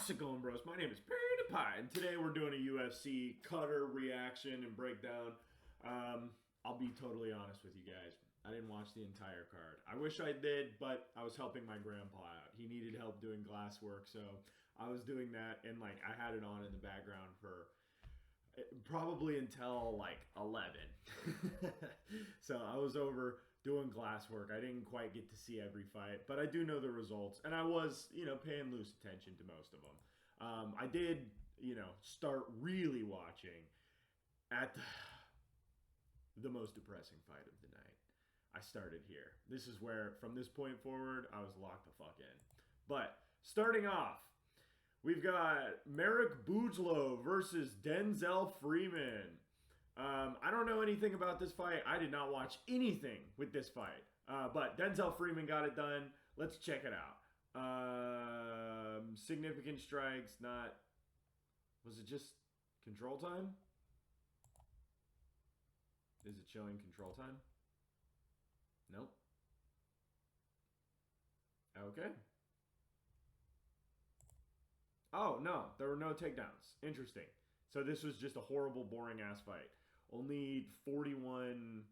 How's it going, bros? My name is PewDiePie, and today we're doing a UFC Qatar reaction and breakdown. I'll be totally honest with you guys. I didn't watch the entire card. I wish I did, but I was helping my grandpa out. He needed help doing glass work, so I was doing that, and like I had it on in the background for probably until like 11. So I was over doing glass work. I didn't quite get to see every fight, but I do know the results, and I was, paying loose attention to most of them. I did, start really watching at the most depressing fight of the night. I started here. This is where, from this point forward, I was locked the fuck in. But starting off, we've got Merrick Boudreaux versus Denzel Freeman. I don't know anything about this fight. I did not watch anything with this fight. But Denzel Freeman got it done. Let's check it out. Significant strikes, not... Was it just control time? Is it showing control time? Nope. Okay. Oh, no. There were no takedowns. Interesting. So this was just a horrible, boring-ass fight. Only 41...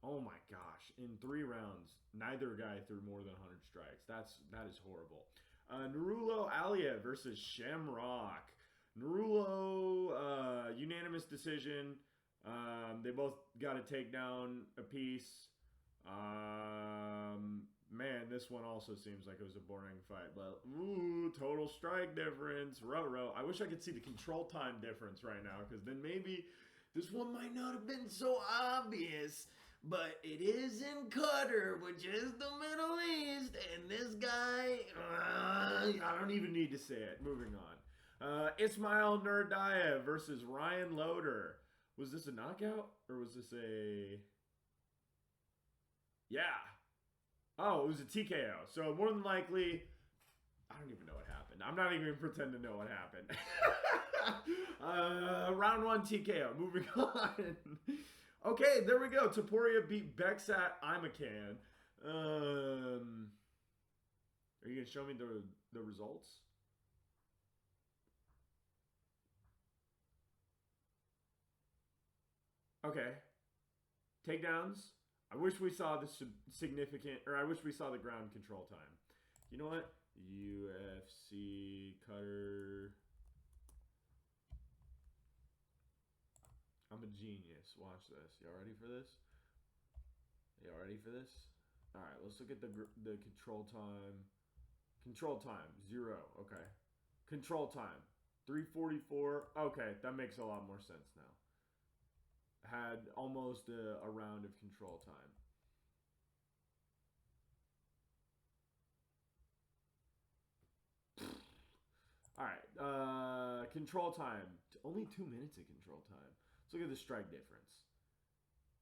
Oh my gosh. In 3 rounds, neither guy threw more than 100 strikes. That is horrible. Nurullo Aliev versus Shamrock. Nurullo, unanimous decision. They both got a takedown apiece. Man, this one also seems like it was a boring fight. But, ooh, total strike difference. Ruh-roh. I wish I could see the control time difference right now, because then maybe this one might not have been so obvious. But it is in Qatar, which is the Middle East, and this guy, I don't even need to say it. Moving on. Ismail Nurdayev versus Ryan Loder. Was this a knockout, or was this a... Yeah. Oh, it was a TKO. So more than likely, I don't even know what happened. I'm not even going to pretend to know what happened. Round 1 TKO. Moving on. Okay, there we go. Topuria beat Beksat Imacan. Are you going to show me the results? Okay. Takedowns. I wish we saw the I wish we saw the ground control time. You know what? UFC Qatar. I'm a genius. Watch this. Y'all ready for this? Y'all ready for this? All right, let's look at the control time. Control time 0. Okay. Control time 3:44. Okay, that makes a lot more sense now. Had almost a round of control time. All right, control time. Only 2 minutes of control time. Let's look at the strike difference.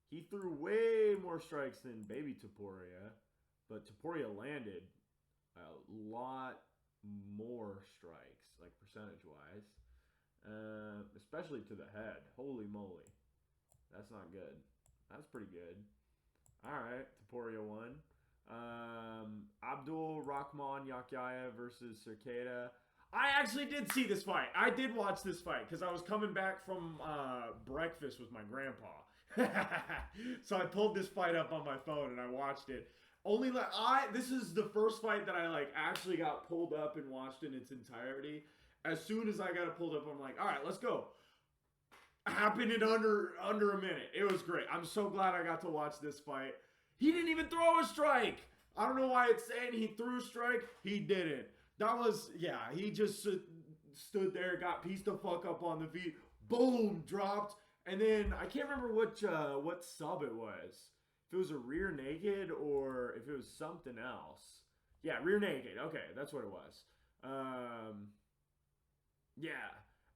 He threw way more strikes than Baby Topuria, but Topuria landed a lot more strikes, like percentage-wise, especially to the head. Holy moly. That's not good. That's pretty good. All right, Topuria won. Abdul Rahman Yakyayev versus Circada. I actually did see this fight. I did watch this fight because I was coming back from breakfast with my grandpa. So I pulled this fight up on my phone and I watched it. This is the first fight that I actually got pulled up and watched in its entirety. As soon as I got it pulled up, I'm like, all right, let's go. Happened in under a minute. It was great. I'm so glad I got to watch this fight. He didn't even throw a strike. I don't know why it's saying he threw a strike. He didn't. That was, yeah, he just stood there, got pieced the fuck up on the feet. Boom, dropped. And then, I can't remember what sub it was. If it was a rear naked or if it was something else. Yeah, rear naked. Okay, that's what it was. Yeah.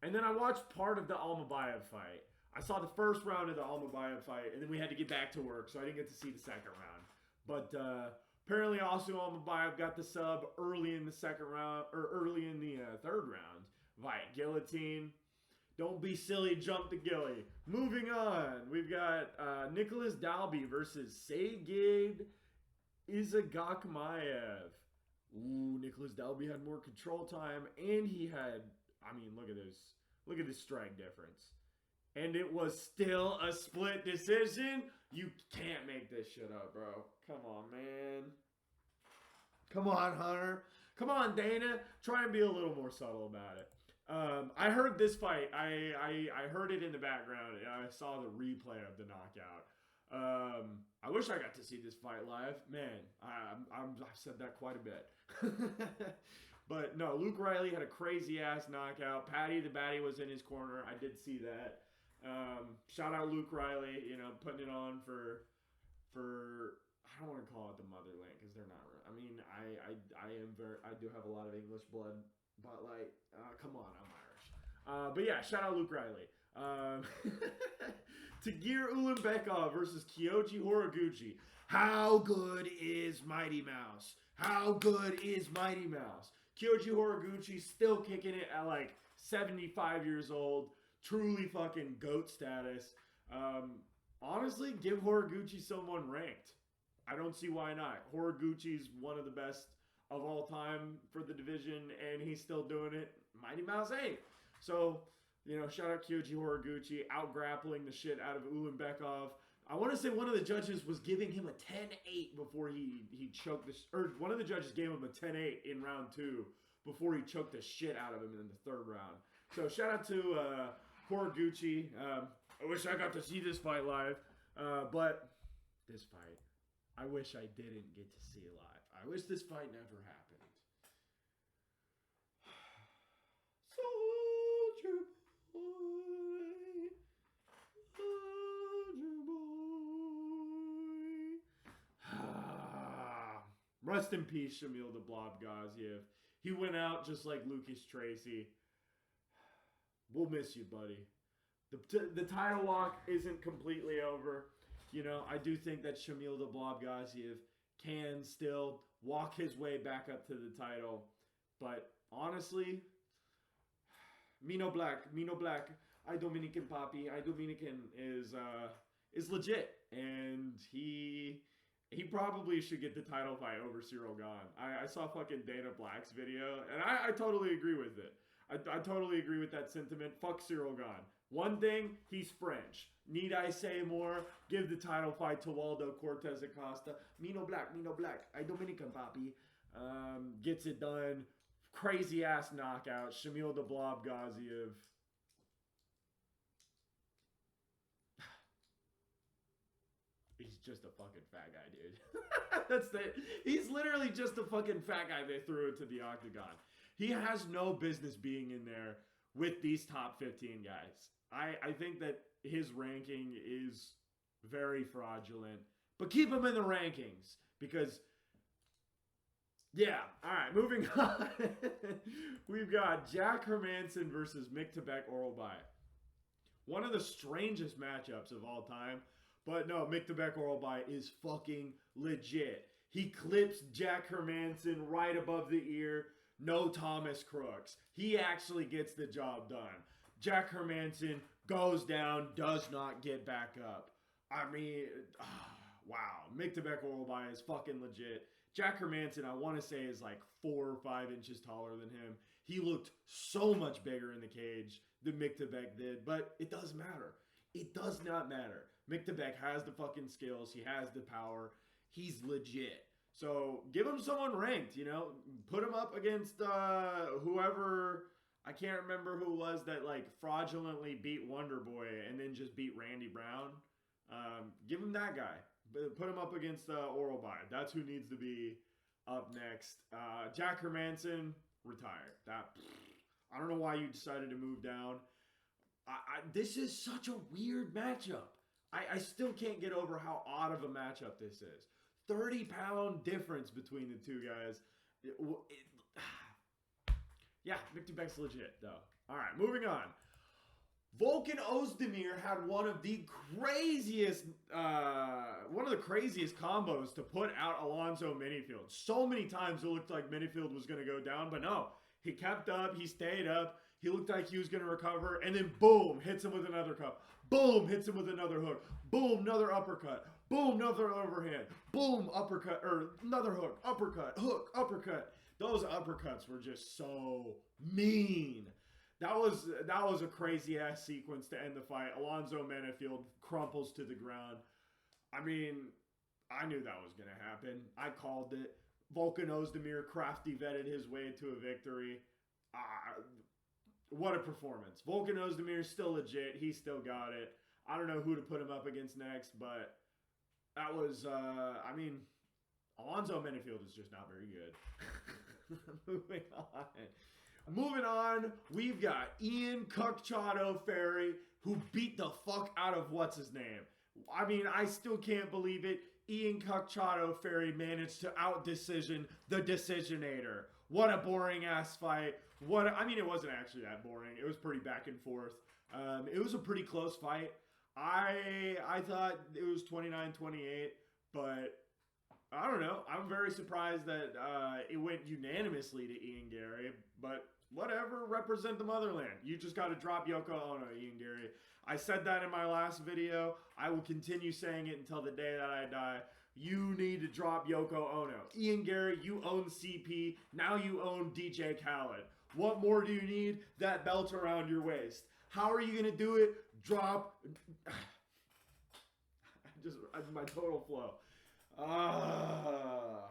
And then I watched part of the Almabayev fight. I saw the first round of the Almabayev fight, and then we had to get back to work, so I didn't get to see the second round. But apparently also Almabayev got the sub early in the second round, or early in the third round via guillotine. Don't be silly, jump the gilly. Moving on, we've got Nicholas Dalby versus Sagid Izagakmaev. Ooh, Nicholas Dalby had more control time, and he had, I mean, look at this. Look at this strike difference. And it was still a split decision. You can't make this shit up, bro. Come on, man. Come on, Hunter. Come on, Dana. Try and be a little more subtle about it. I heard this fight. I heard it in the background. I saw the replay of the knockout. I wish I got to see this fight live. Man, I've said that quite a bit. But no, Luke Riley had a crazy ass knockout. Patty the Batty was in his corner. I did see that. Shout out Luke Riley, you know, putting it on for I don't want to call it the motherland because they're not. I mean, I do have a lot of English blood, but like, come on, I'm Irish. But yeah, shout out Luke Riley. Tagir Ulanbekov versus Kyoji Horiguchi. How good is Mighty Mouse? How good is Mighty Mouse? Kyoji Horiguchi still kicking it at like 75 years old. Truly fucking GOAT status. Honestly, give Horiguchi someone ranked. I don't see why not. Horiguchi's one of the best of all time for the division, and he's still doing it. Mighty Mouse ain't. So, you know, shout out Kyoji Horiguchi, out-grappling the shit out of Ulanbekov. I want to say one of the judges was giving him a 10-8 before he choked this, or one of the judges gave him a 10-8 in round 2 before he choked the shit out of him in the 3rd round. So shout out to Horiguchi. I wish I got to see this fight live, but this fight, I wish I didn't get to see live. I wish this fight never happened. Soldier boy, soldier boy. Rest in peace, Shamil the Blob Gaziev. He went out just like Lucas Tracy. We'll miss you, buddy. The title walk isn't completely over. You know, I do think that Shamil the Blob Gaziev can still walk his way back up to the title. But honestly, Mino Black, I Dominican Papi, I Dominican is legit. And he probably should get the title fight over Cyril Gane. I saw fucking Dana Black's video, and I totally agree with it. I totally agree with that sentiment. Fuck Cyril Gane. One thing, he's French. Need I say more? Give the title fight to Waldo Cortez Acosta. Mino Black, I Dominican Papi. Gets it done. Crazy ass knockout. Shamil the Blob Gaziev. He's just a fucking fat guy, dude. He's literally just a fucking fat guy they threw into the octagon. He has no business being in there with these top 15 guys. I think that his ranking is very fraudulent. But keep him in the rankings. Because, yeah. Alright, moving on. We've got Jack Hermanson versus Miktabek Orolbai. One of the strangest matchups of all time. But no, Miktabek Orolbai is fucking legit. He clips Jack Hermanson right above the ear. No Thomas Crooks. He actually gets the job done. Jack Hermanson goes down, does not get back up. I mean, wow. Miktabek Orolbai is fucking legit. Jack Hermanson, I want to say, is like 4 or 5 inches taller than him. He looked so much bigger in the cage than Miktabek did, but it does matter. It does not matter. Miktabek has the fucking skills. He has the power. He's legit. So give him someone ranked, you know. Put him up against whoever. I can't remember who it was that like fraudulently beat Wonder Boy and then just beat Randy Brown. Give him that guy. Put him up against Orolbai. That's who needs to be up next. Jack Hermanson, retired. I don't know why you decided to move down. This is such a weird matchup. I still can't get over how odd of a matchup this is. 30-pound difference between the two guys. Yeah, Miktabek's legit, though. All right, moving on. Volkan Ozdemir had one of the craziest combos to put out Alonzo Minifield. So many times it looked like Minifield was going to go down, but no. He kept up. He stayed up. He looked like he was going to recover, and then boom, hits him with another cup. Boom, hits him with another hook. Boom, another uppercut. Boom, another overhand. Boom, uppercut, or another hook, uppercut, hook, uppercut. Those uppercuts were just so mean. That was a crazy ass sequence to end the fight. Alonzo Menifield crumples to the ground. I mean, I knew that was going to happen. I called it. Volkan Ozdemir crafty vetted his way to a victory. What a performance. Volkan Ozdemir is still legit. He still got it. I don't know who to put him up against next, but that was, I mean, Alonzo Menifield is just not very good. Moving on, we've got Ian Cucciato Ferry, who beat the fuck out of what's his name. I mean, I still can't believe it. Ian Cucciato Ferry managed to out-decision the Decisionator. What a boring-ass fight. I mean, it wasn't actually that boring. It was pretty back and forth. It was a pretty close fight. I thought it was 29-28, but I don't know. I'm very surprised that it went unanimously to Ian Gary, but whatever, represent the motherland. You just got to drop Yoko Ono, Ian Gary. I said that in my last video. I will continue saying it until the day that I die. You need to drop Yoko Ono. Ian Gary, you own CP. Now you own DJ Khaled. What more do you need? That belt around your waist. How are you going to do it? Drop. My total flow.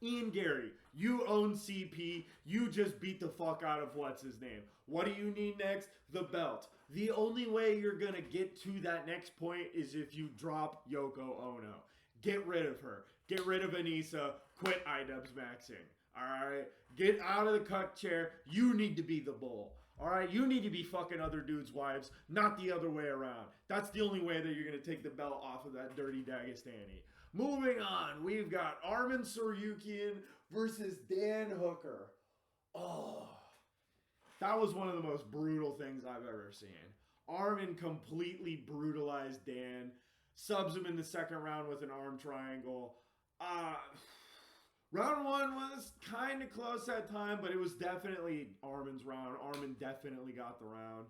Ian Gary, you own CP. You just beat the fuck out of what's his name. What do you need next? The belt. The only way you're going to get to that next point is if you drop Yoko Ono. Get rid of her. Get rid of Anissa. Quit IDubbbz maxing. Alright? Get out of the cuck chair. You need to be the bull. Alright? You need to be fucking other dudes' wives, not the other way around. That's the only way that you're going to take the belt off of that dirty Dagestani. Moving on, we've got Arman Tsarukyan versus Dan Hooker. Oh, that was one of the most brutal things I've ever seen. Arman completely brutalized Dan, subs him in the second round with an arm triangle. Round one was kind of close at time, but it was definitely Arman's round. Arman definitely got the round.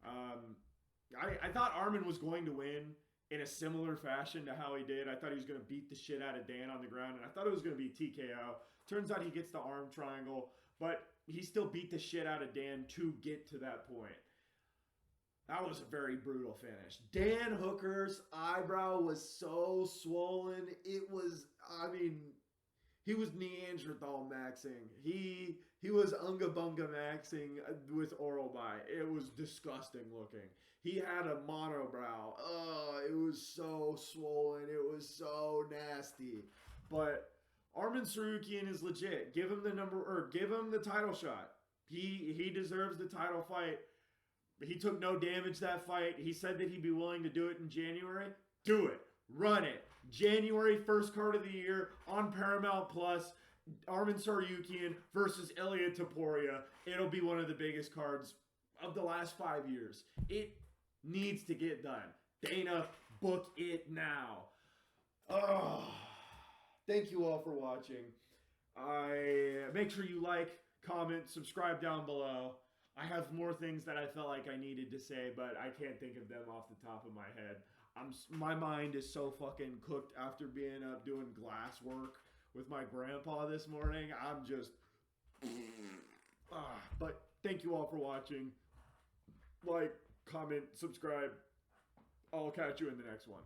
I thought Arman was going to win in a similar fashion to how he did. I thought he was going to beat the shit out of Dan on the ground, and I thought it was going to be TKO. Turns out he gets the arm triangle, but he still beat the shit out of Dan to get to that point. That was a very brutal finish. Dan Hooker's eyebrow was so swollen. It was, I mean, he was Neanderthal maxing. He was Unga Bunga maxing with oral by. It was disgusting looking. He had a monobrow. Oh, it was so swollen. It was so nasty. But Arman Tsarukyan is legit. Give him the title shot. He deserves the title fight. He took no damage that fight. He said that he'd be willing to do it in January. Do it. Run it. January, first card of the year on Paramount Plus. Arman Tsarukyan versus Ilia Topuria. It'll be one of the biggest cards of the last 5 years. It needs to get done. Dana, book it now. Thank you all for watching. Make sure you like, comment, subscribe down below. I have more things that I felt like I needed to say, but I can't think of them off the top of my head. My mind is so fucking cooked after being up doing glass work with my grandpa this morning. I'm just... But thank you all for watching. Like, comment, subscribe. I'll catch you in the next one.